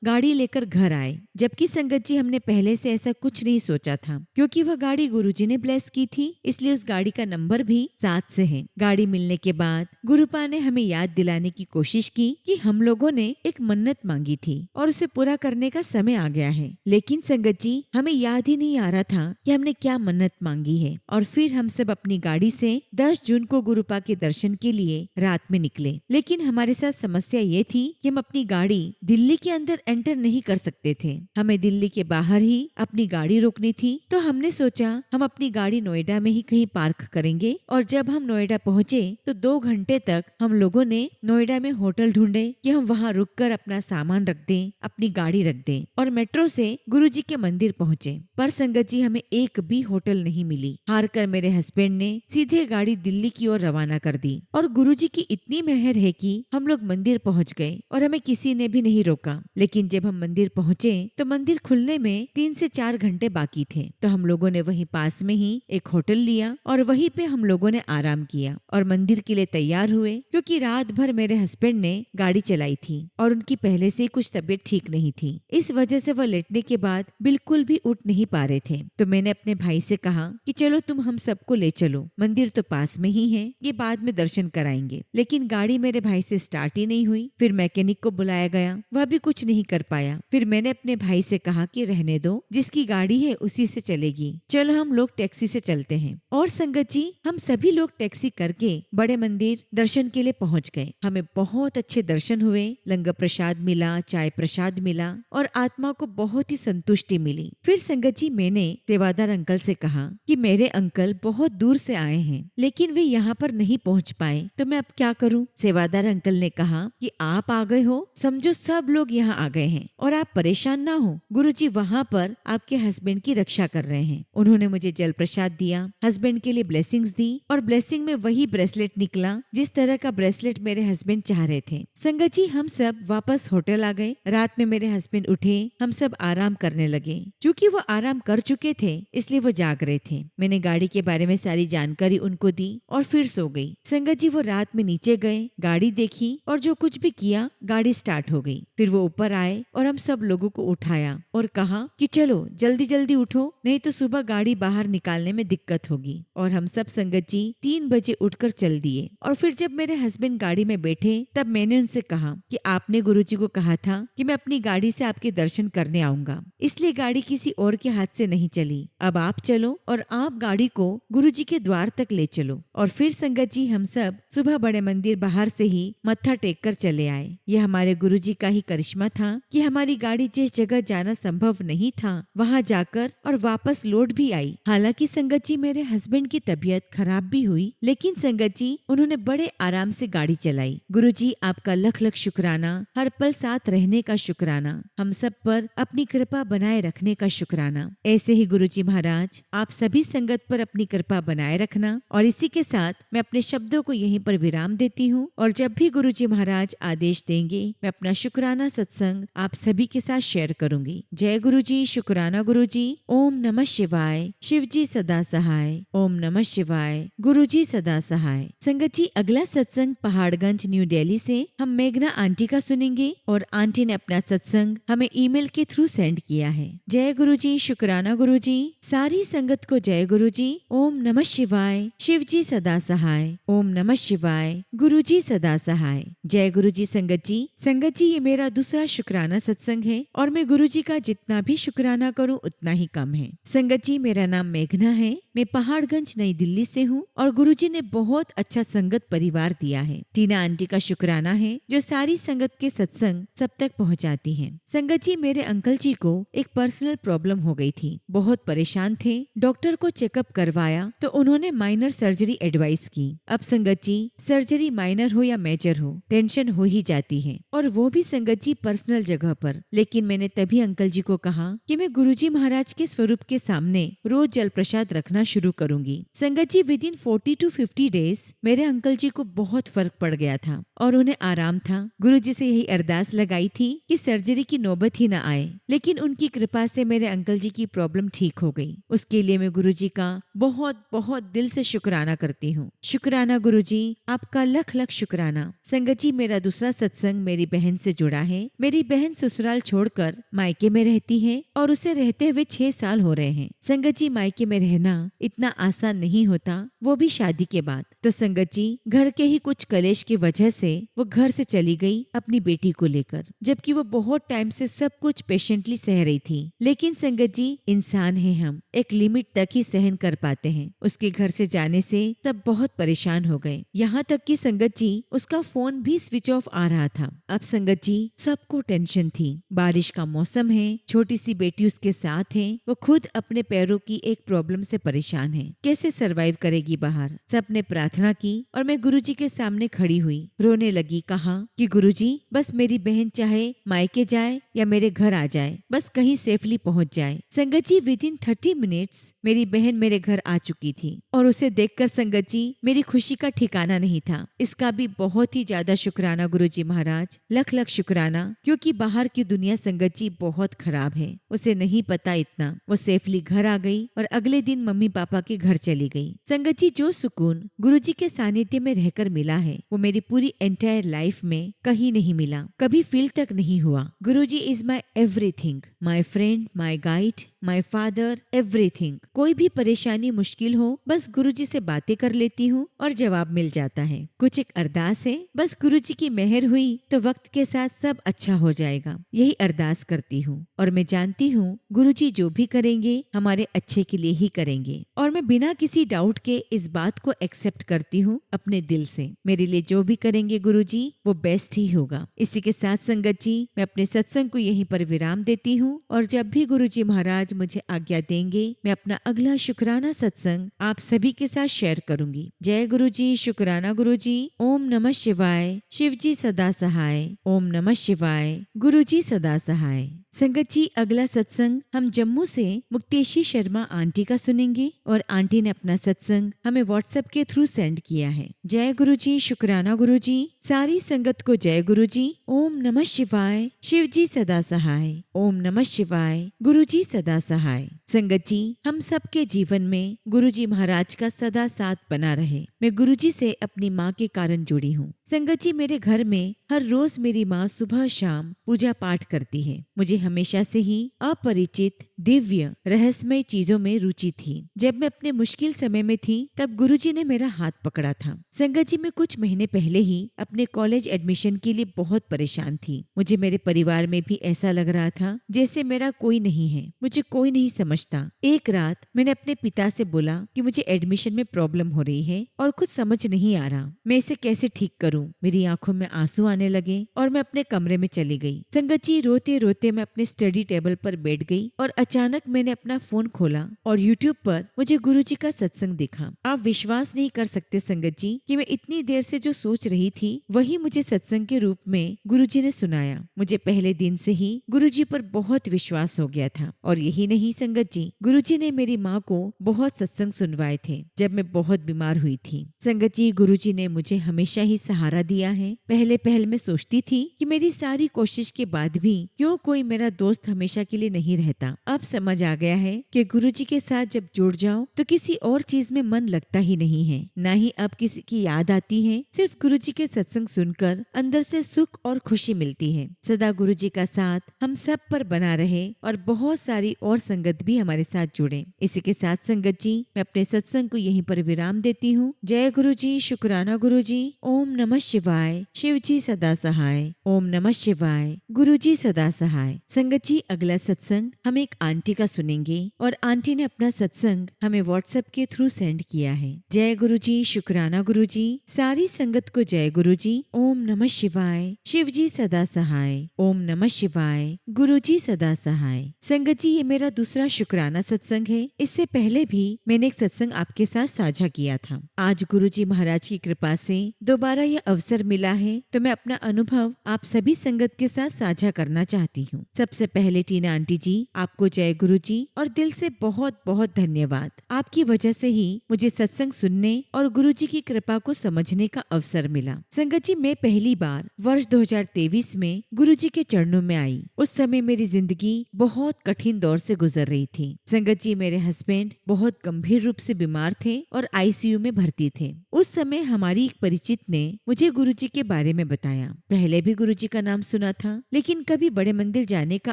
गाड़ी लेकर घर आए, जबकि संगत जी हमने पहले से ऐसा कुछ नहीं सोचा था, क्योंकि वह गाड़ी गुरुजी ने ब्लेस की थी, इसलिए उस गाड़ी का नंबर भी 7 से है। गाड़ी मिलने के बाद गुरुपा ने हमें याद दिलाने की कोशिश की कि हम लोगों ने एक मन्नत मांगी थी और उसे पूरा करने का समय आ गया है। लेकिन संगत जी हमें याद ही नहीं आ रहा था कि हमने क्या मन्नत मांगी है। और फिर हम सब अपनी गाड़ी से 10 जून को गुरुपा के दर्शन के लिए रात में निकले। लेकिन हमारे साथ समस्या ये थी कि हम अपनी गाड़ी दिल्ली के अंदर एंटर नहीं कर सकते थे, हमें दिल्ली के बाहर ही अपनी गाड़ी रोकनी थी। तो हमने सोचा हम अपनी गाड़ी नोएडा में ही कहीं पार्क करेंगे, और जब हम नोएडा पहुँचे तो 2 घंटे तक हम लोगों ने नोएडा में होटल ढूंढे कि हम वहाँ रुककर अपना सामान रख दें, अपनी गाड़ी रख दें, और मेट्रो से गुरुजी के मंदिर पहुँचे। पर संगत जी हमें एक भी होटल नहीं मिली। हार कर मेरे हस्बैंड ने सीधे गाड़ी दिल्ली की ओर रवाना कर दी, और गुरुजी की इतनी मेहर है कि हम लोग मंदिर पहुंच गए और हमें किसी ने भी नहीं रोका। लेकिन जब हम मंदिर पहुंचे तो मंदिर खुलने में 3 से 4 घंटे बाकी थे। तो हम लोगों ने वहीं पास में ही एक होटल लिया और वहीं पे हम लोगों ने आराम किया और मंदिर के लिए तैयार हुए, क्योंकि रात भर मेरे हस्बैंड ने गाड़ी चलाई थी और उनकी पहले से ही कुछ तबीयत ठीक नहीं थी। इस वजह से वह लेटने के बाद बिल्कुल भी उठ नहीं नहीं पा रहे थे, तो मैंने अपने भाई से कहा कि चलो तुम हम सबको ले चलो, मंदिर तो पास में ही है, ये बाद में दर्शन कराएंगे। लेकिन गाड़ी मेरे भाई से स्टार्ट ही नहीं हुई। फिर मैकेनिक को बुलाया गया, वह भी कुछ नहीं कर पाया। फिर मैंने अपने भाई से कहा कि रहने दो, जिसकी गाड़ी है उसी से चलेगी, चलो हम लोग टैक्सी से चलते हैं। और संगत जी, हम सभी लोग टैक्सी करके बड़े मंदिर दर्शन के लिए पहुंच गए। हमें बहुत अच्छे दर्शन हुए, लंगर प्रसाद मिला, चाय प्रसाद मिला और आत्मा को बहुत ही संतुष्टि मिली। फिर संगत जी, मैंने सेवादार अंकल से कहा कि मेरे अंकल बहुत दूर से आए हैं, लेकिन वे यहाँ पर नहीं पहुँच पाए, तो मैं अब क्या करूँ। सेवादार अंकल ने कहा कि आप आ गए हो, समझो सब लोग यहाँ आ गए हैं और आप परेशान ना हो, गुरुजी वहाँ पर आपके हस्बैंड की रक्षा कर रहे हैं। उन्होंने मुझे जल प्रसाद दिया, हस्बैंड के लिए ब्लेसिंग्स दी और ब्लेसिंग में वही ब्रेसलेट निकला जिस तरह का ब्रेसलेट मेरे हस्बैंड चाह रहे थे। संगत जी, हम सब वापस होटल आ गए। रात में मेरे हस्बैंड उठे, हम सब आराम करने लगे। चूँकि वो आराम कर चुके थे इसलिए वो जाग रहे थे। मैंने गाड़ी के बारे में सारी जानकारी उनको दी और फिर सो गई। संगत जी, वो रात में नीचे गए, गाड़ी देखी और जो कुछ भी किया, गाड़ी स्टार्ट हो गई। फिर वो ऊपर आए और हम सब लोगों को उठाया और कहा कि चलो जल्दी जल्दी उठो, नहीं तो सुबह गाड़ी बाहर निकालने में दिक्कत होगी। और हम सब संगत जी 3 बजे उठकर चल दिए। और फिर जब मेरे हस्बैंड गाड़ी में बैठे तब मैंने उनसे कहा कि आपने गुरुजी को कहा था कि मैं अपनी गाड़ी से आपके दर्शन करने आऊंगा, इसलिए गाड़ी किसी और के हाथ से नहीं चली। अब आप चलो और आप गाड़ी को गुरुजी के द्वार तक ले चलो। और फिर संगत जी, हम सब सुबह बड़े मंदिर बाहर से ही मत्था टेक कर चले आए। यह हमारे गुरुजी का ही करिश्मा था कि हमारी गाड़ी जिस जगह जाना संभव नहीं था वहाँ जाकर और वापस लौट भी आई। हालांकि संगत जी, मेरे हस्बैंड की तबीयत खराब भी हुई, लेकिन संगत जी उन्होंने बड़े आराम से गाड़ी चलाई। गुरुजी, आपका लख लख शुक्राना, हर पल साथ रहने का शुक्राना, हम सब पर अपनी कृपा बनाए रखने का शुक्राना। ऐसे ही गुरुजी महाराज आप सभी संगत पर अपनी कृपा बनाए रखना। और इसी के साथ मैं अपने शब्दों को यहीं पर विराम देती हूँ और जब भी गुरुजी महाराज आदेश देंगे मैं अपना शुक्राना सत्संग आप सभी के साथ शेयर करूंगी। जय गुरुजी, शुक्राना गुरुजी। ओम नमः शिवाय। शिवजी सदा सहाय। ओम नमः शिवाय। गुरुजी सदा सहाय। संगत जी, अगला सत्संग पहाड़गंज न्यू दिल्ली से हम मेघना आंटी का सुनेंगे और आंटी ने अपना सत्संग हमें ईमेल के थ्रू सेंड किया है। जय गुरुजी, शुक्राना गुरुजी। सारी संगत को जय गुरुजी। ओम नमः शिवाय। शिवजी सदा सहाय। ओम नमः शिवाय। गुरुजी सदा सहाय। जय गुरुजी। संगत जी ये मेरा दूसरा शुक्राना सत्संग है और मैं गुरुजी का जितना भी शुक्राना करूं उतना ही कम है। संगत जी, मेरा नाम मेघना है, मैं पहाड़गंज नई दिल्ली से हूँ और गुरुजी ने बहुत अच्छा संगत परिवार दिया है। टीना आंटी का शुक्राना है जो सारी संगत के सत्संग सब तक पहुँचाती है। संगत जी, मेरे अंकल जी को एक पर्सनल प्रॉब्लम हो गई थी, बहुत परेशान थे। डॉक्टर को चेकअप करवाया तो उन्होंने माइनर सर्जरी एडवाइस की। अब संगत जी, सर्जरी माइनर हो या मेजर हो, टेंशन हो ही जाती है और वो भी संगत जी पर्सनल जगह पर। लेकिन मैंने तभी अंकल जी को कहा कि मैं गुरुजी महाराज के स्वरूप के सामने रोज जल प्रसाद रखना शुरू करूंगी। संगत जी, विद इन 40 to 50 डेज मेरे अंकल जी को बहुत फर्क पड़ गया था और उन्हें आराम था। गुरुजी से यही अरदास लगाई थी कि सर्जरी की नौबत ही न आए, लेकिन उनकी कृपा से मेरे अंकल जी की प्रॉब्लम ठीक हो गई। उसके लिए मैं गुरुजी का बहुत बहुत दिल से शुक्राना करती हूँ। शुक्राना गुरुजी, आपका लख लख शुक्राना। संगत जी, मेरा दूसरा सत्संग मेरी बहन से जुड़ा है। मेरी बहन ससुराल छोड़कर मायके में रहती है और उसे रहते हुए 6 साल हो रहे हैं। संगत जी, मायके में रहना इतना आसान नहीं होता, वो भी शादी के बाद। तो संगत जी, घर के ही कुछ कलेश की वजह से वो घर से चली गई अपनी बेटी को लेकर, जबकि वो बहुत टाइम से सब कुछ पेशेंटली सह रही थी। लेकिन संगत जी, इंसान है, हम एक लिमिट तक ही सहन कर पाते हैं। उसके घर से जाने से सब बहुत परेशान हो गए, यहाँ तक कि संगत जी उसका फोन भी स्विच ऑफ आ रहा था। अब संगत जी सबको टेंशन थी, बारिश का मौसम है, छोटी सी बेटी उसके साथ है, वो खुद अपने पैरों की एक प्रॉब्लम से परेशान है, कैसे सरवाइव करेगी बाहर। सबने प्रार्थना की और मैं गुरुजी के सामने खड़ी हुई, रोने लगी। कहा कि गुरुजी, बस मेरी बहन चाहे मायके जाए या मेरे घर आ जाए, बस कहीं सेफली पहुंच जाए। संगत जी, विद इन 30 मिनट्स मेरी बहन मेरे घर आ चुकी थी और उसे देखकर संगत जी मेरी खुशी का ठिकाना नहीं था। इसका भी बहुत ही ज्यादा शुक्राना गुरुजी महाराज, लख लख शुक्राना, क्योंकि बाहर की दुनिया संगत जी बहुत खराब है। उसे नहीं पता इतना। वो सेफली घर आ गई और अगले दिन मम्मी पापा के घर चली गई। संगत जी, जो सुकून गुरुजी के सानिध्य में रहकर मिला है वो मेरी पूरी एंटायर लाइफ में कहीं नहीं मिला, कभी फील तक नहीं हुआ। Guruji is my everything, my friend, my guide, my father, everything. कोई भी परेशानी मुश्किल हो बस गुरुजी से बातें कर लेती हूँ और जवाब मिल जाता है। कुछ एक अरदास है, बस गुरुजी की मेहर हुई तो वक्त के साथ सब अच्छा हो जाएगा, यही अरदास करती हूँ। और मैं जानती हूँ गुरुजी जो भी करेंगे हमारे अच्छे के लिए ही करेंगे। और मैं बिना किसी डाउट के इस बात को एक्सेप्ट करती हूँ अपने दिल से। मेरे लिए जो भी करेंगे गुरुजी वो बेस्ट ही होगा। इसी के साथ संगत जी, मैं अपने सत्संग को यहीं पर विराम देती हूँ और जब भी गुरुजी महाराज मुझे आज्ञा देंगे मैं अपना अगला शुक्राना सत्संग आप सभी के साथ शेयर करूंगी। जय गुरुजी, शुक्राना गुरुजी। ओम नमः शिवाय। शिवजी सदा सहाय। ओम नमः शिवाय। गुरुजी सदा सहाय। संगत जी, अगला सत्संग हम जम्मू से मुक्तेशी शर्मा आंटी का सुनेंगे और आंटी ने अपना सत्संग हमें व्हाट्सएप के थ्रू सेंड किया है। जय गुरुजी, शुक्राना गुरुजी। सारी संगत को जय गुरुजी। ओम नमः शिवाय। शिवजी सदा सहाय। ओम नमः शिवाय। गुरुजी सदा सहाय। संगत जी, हम सबके जीवन में गुरुजी महाराज का सदा साथ बना रहे। मैं गुरुजी से अपनी माँ के कारण जुड़ी हूँ। संगत जी, मेरे घर में हर रोज मेरी माँ सुबह शाम पूजा पाठ करती है। मुझे हमेशा से ही अपरिचित, दिव्य, रहस्यमय चीजों में रुचि थी। जब मैं अपने मुश्किल समय में थी तब गुरुजी ने मेरा हाथ पकड़ा था। संगत जी, मैं कुछ महीने पहले ही अपने कॉलेज एडमिशन के लिए बहुत परेशान थी। मुझे मेरे परिवार में भी ऐसा लग रहा था जैसे मेरा कोई नहीं है, मुझे कोई नहीं समझता। एक रात मैंने अपने पिता से बोला कि मुझे एडमिशन में प्रॉब्लम हो रही है और कुछ समझ नहीं आ रहा, मैं इसे कैसे ठीक करूं। मेरी आंखों में आंसू आने लगे और मैं अपने कमरे में चली गई। संगत जी, रोते रोते मैं अपने स्टडी टेबल पर बैठ गई और अचानक मैंने अपना फोन खोला और यूट्यूब पर मुझे गुरुजी का सत्संग दिखा। आप विश्वास नहीं कर सकते संगत जी कि मैं इतनी देर से जो सोच रही थी वही मुझे सत्संग के रूप में गुरुजी ने सुनाया। मुझे पहले दिन से ही गुरुजी पर बहुत विश्वास हो गया था। और यही नहीं संगत जी, गुरुजी ने मेरी माँ को बहुत सत्संग सुनवाए थे जब मैं बहुत बीमार हुई थी। संगत जी, गुरुजी ने मुझे हमेशा ही सहारा दिया है। पहले मैं सोचती थी कि मेरी सारी कोशिश के बाद भी क्यों कोई मेरा दोस्त हमेशा के लिए नहीं रहता। अब समझ आ गया है कि गुरुजी के साथ जब जुड़ जाओ तो किसी और चीज में मन लगता ही नहीं है, ना ही अब किसी की याद आती है। सिर्फ गुरुजी के सत्संग सुनकर अंदर से सुख और खुशी मिलती है। सदा गुरुजी का साथ हम सब पर बना रहे और बहुत सारी और संगत भी हमारे साथ जुड़े। इसी के साथ संगत जी, मैं अपने सत्संग को यहीं पर विराम देती हूँ। जय गुरुजी, शुक्राना गुरुजी। ओम नमः शिवाय। शिवजी सदा सहाय। ओम नमः शिवाय। गुरुजी सदा सहाय। संगत जी, अगला सत्संग हम एक आंटी का सुनेंगे और आंटी ने अपना सत्संग हमें व्हाट्सएप के थ्रू सेंड किया है। जय गुरुजी, शुक्राना गुरुजी। सारी संगत को जय गुरुजी। ओम नमः शिवाय। शिवजी सदा सहाय। ओम नमः शिवाय। गुरुजी सदा सहाय। संगत जी, ये मेरा दूसरा शुक्राना सत्संग है। इससे पहले भी मैंने एक सत्संग आपके साथ साझा किया था। आज गुरुजी महाराज की कृपा से दोबारा यह अवसर मिला है तो मैं अपना अनुभव आप सभी संगत के साथ साझा करना चाहती हूँ। सबसे पहले टीना आंटी जी, आपको जय गुरुजी और दिल से बहुत बहुत धन्यवाद। आपकी वजह से ही मुझे सत्संग सुनने और गुरुजी की कृपा को समझने का अवसर मिला। संगत जी, मैं पहली बार वर्ष 2023 में गुरुजी के चरणों में आई। उस समय मेरी जिंदगी बहुत कठिन दौर से गुजर रही थी। संगत जी, मेरे हस्बैंड बहुत गंभीर रूप से बीमार थे और आईसीयू में भर्ती थे। उस समय हमारी एक परिचित ने मुझे गुरुजी के बारे में बताया। पहले भी गुरुजी का नाम सुना था लेकिन कभी बड़े मंदिर जाने का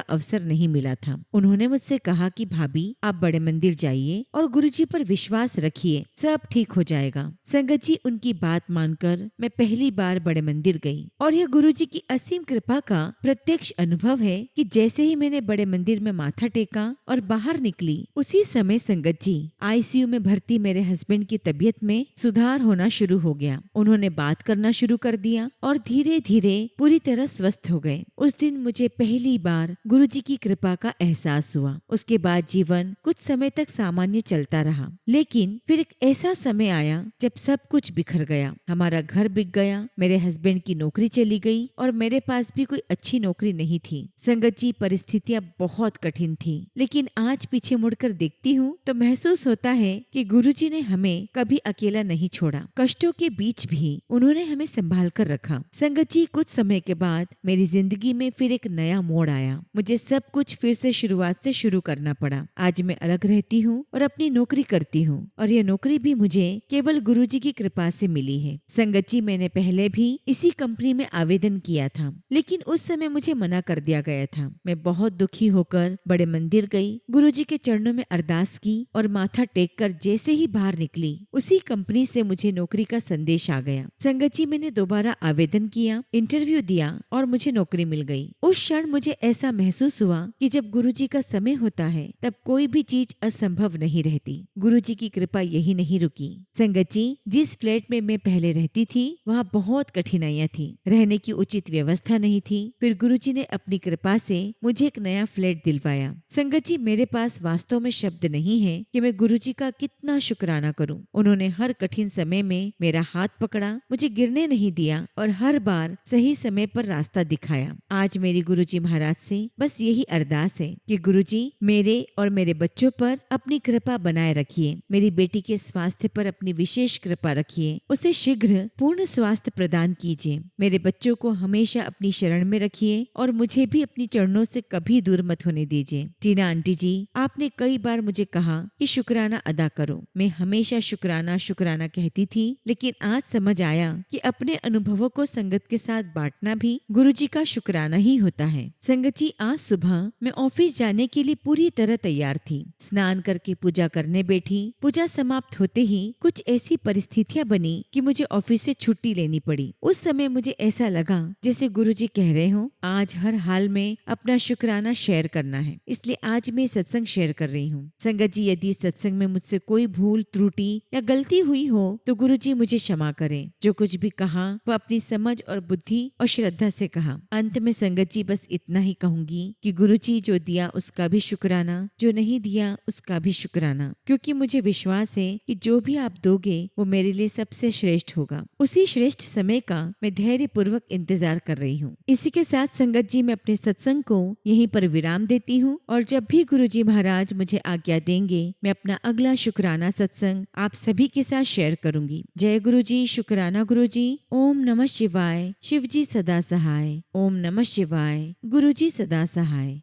अवसर नहीं मिला था। उन्होंने मुझसे कहा कि भाभी, आप बड़े मंदिर जाइए और गुरुजी पर विश्वास रखिए, सब ठीक हो जाएगा। संगत जी, उनकी बात मानकर मैं पहली बार बड़े मंदिर गई और यह गुरुजी की असीम कृपा का प्रत्यक्ष अनुभव है कि जैसे ही मैंने बड़े मंदिर में माथा टेका और बाहर निकली उसी समय संगत जी, आईसीयू में भर्ती मेरे हस्बैंड की तबीयत में सुधार होना शुरू हो गया। उन्होंने बात करना शुरू कर दिया और धीरे धीरे पूरी तरह स्वस्थ हो गए। उस दिन मुझे पहली बार गुरुजी की कृपा का एहसास हुआ। उसके बाद जीवन कुछ समय तक सामान्य चलता रहा, लेकिन फिर एक ऐसा समय आया जब सब कुछ बिखर गया। हमारा घर बिक गया, मेरे हस्बैंड की नौकरी चली गई और मेरे पास भी कोई अच्छी नौकरी नहीं थी। संगत जी, परिस्थितियां बहुत कठिन थी, लेकिन आज पीछे मुड़कर देखती हूँ तो महसूस होता है कि गुरुजी ने हमें कभी अकेला नहीं छोड़ा। कष्टों के बीच भी उन्होंने हमें संभाल कर रखा। संगत जी, कुछ समय के बाद मेरी जिंदगी में फिर एक नया मोड़ आया। मुझे सब कुछ फिर से शुरुआत से शुरू करना पड़ा। आज मैं अलग रहती हूँ और अपनी नौकरी करती हूँ, और यह नौकरी भी मुझे केवल गुरुजी की कृपा से मिली है। संगत जी, मैंने पहले भी इसी कंपनी में आवेदन किया था, लेकिन उस समय मुझे मना कर दिया गया था। मैं बहुत दुखी होकर बड़े मंदिर गई, गुरुजी के चरणों में अरदास की और माथा टेक कर जैसे ही बाहर निकली, उसी कंपनी से मुझे नौकरी का संदेश आ गया। संगत जी, मैंने दोबारा आवेदन किया, इंटरव्यू दिया और मुझे नौकरी मिल गई। उस क्षण मुझे ऐसा महसूस हुआ कि जब गुरुजी का समय होता है तब कोई भी चीज असंभव नहीं रहती। गुरुजी की कृपा यही नहीं रुकी। संगत जी, जिस फ्लैट में मैं पहले रहती थी वहाँ बहुत कठिनाइयाँ थी। रहने की उचित व्यवस्था नहीं थी। फिर गुरुजी ने अपनी कृपा से मुझे एक नया फ्लैट दिलवाया। संगत जी, मेरे पास वास्तव में शब्द नहीं है कि मैं गुरुजी का कितना शुक्राना करूं। उन्होंने हर कठिन समय में मेरा हाथ पकड़ा, मुझे गिरने नहीं दिया और हर बार सही समय पर रास्ता दिखाया। आज मेरी गुरुजी महाराज से बस यही अरदास है कि गुरुजी मेरे और मेरे बच्चों पर अपनी कृपा बनाए रखिए। मेरी बेटी के स्वास्थ्य पर अपनी विशेष कृपा रखिए। उसे शीघ्र पूर्ण स्वास्थ्य प्रदान कीजिए। मेरे बच्चों को हमेशा अपनी शरण में रखिए और मुझे भी अपनी चरणों से कभी दूर मत होने दीजिए। टीना आंटी जी, आपने कई बार मुझे कहा कि शुक्राना अदा करो। मैं हमेशा शुक्राना शुक्राना कहती थी, लेकिन आज समझ आया कि अपने अनुभवों को संगत के साथ बांटना भी गुरुजी का शुक्राना ही होता है। संगत जी, आज सुबह मैं ऑफिस जाने के लिए पूरी तरह तैयार थी। स्नान करके पूजा करने बैठी। पूजा समाप्त होते ही कुछ ऐसी परिस्थितियां बनी कि मुझे ऑफिस से छुट्टी लेनी पड़ी। उस समय मुझे ऐसा लगा जैसे गुरुजी कह रहे हो, आज हर हाल में अपना शुक्राना शेयर करना है, इसलिए आज मैं सत्संग शेयर कर रही हूँ। संगत जी, यदि सत्संग में मुझसे कोई भूल त्रुटि या गलती हुई हो तो गुरुजी मुझे क्षमा करें। जो कुछ भी कहा वो अपनी समझ और बुद्धि और श्रद्धा से कहा। अंत में संगत जी बस इतना ही कहूंगी कि गुरुजी जो दिया उसका भी शुक्राना, जो नहीं दिया उसका भी शुक्राना, क्योंकि मुझे विश्वास है कि जो भी आप दोगे वो मेरे लिए सबसे श्रेष्ठ होगा। उसी श्रेष्ठ समय का मैं धैर्य पूर्वक इंतजार कर रही हूँ। इसी के साथ संगत जी, मैं अपने सत्संग को यहीं पर विराम देती हूँ और जब भी गुरुजी महाराज मुझे आज्ञा देंगे मैं अपना अगला शुक्राना सत्संग आप सभी के साथ शेयर करूंगी। जय गुरुजी, शुक्राना गुरुजी। ओम नमः शिवाय। शिवजी सदा सहाय। ओम नमः शिवाय। गुरुजी सदा सहाय।